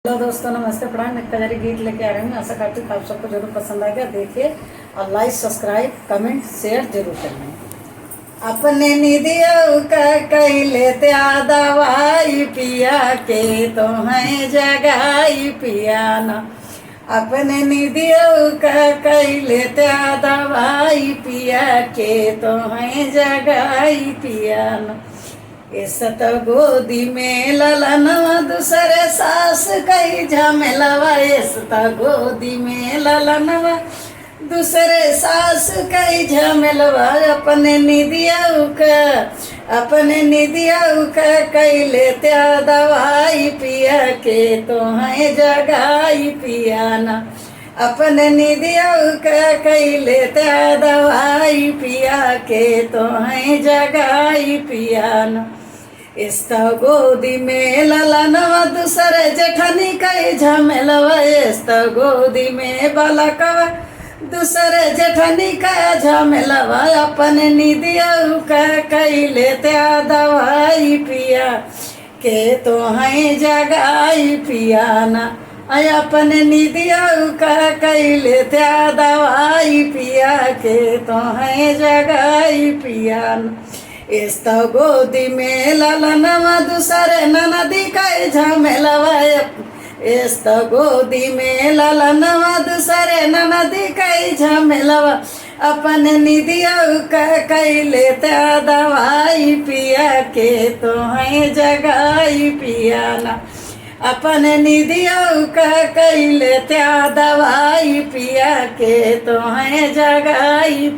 Hello दोस्तों, नमस्ते। प्रणाम। एक कजरी गीत लेके आ रहे हैं। आशा करती हूँ आप सबको जरूर पसंद आएगा। देखिए और लाइक, सब्सक्राइब, कमेंट, शेयर जरूर करना। अपने निदिया का कैले त्या दवाई पिया के तो है जगाई पियाना। अपने निदिया का कैले त्या दवाई पिया के तो है जगाई पियाना। इस तो गोदी में ललनवा दूसरे सास कई झमेलवा। इस तो गोदी में ललनवा दूसरे सास कई झमेलवा। अपने निदिया का कैले त्या दवाई पिया के तो है जगाई पियाना। अपने निदिया का कैले त्या दवाई पिया के तो है जगाई पियाना। इस तो गोदी में ललनवा दूसरे जेठनी कई झमेलवा। इस तो गोदी में बालकवा दूसरे जेठनी का झमेलवा। अपने निदिया का कैले त्या दवाई पिया के तो है जगाई पियाना। अपने निदिया का कैले त्या दवाई पिया के तो है जगाई पियाना। इस तो गोदी में ललनवा दूसरे ननदी कई झमेलवा। इस तो गोदी में ललनवा दूसरे ननदी कई झमेलवा। अपने निदिया का कैले त्या दवाई पिया के तो है जगाई पियाना। अपने निदिया का कैले त्या दवाई पिया के तो है जगाई।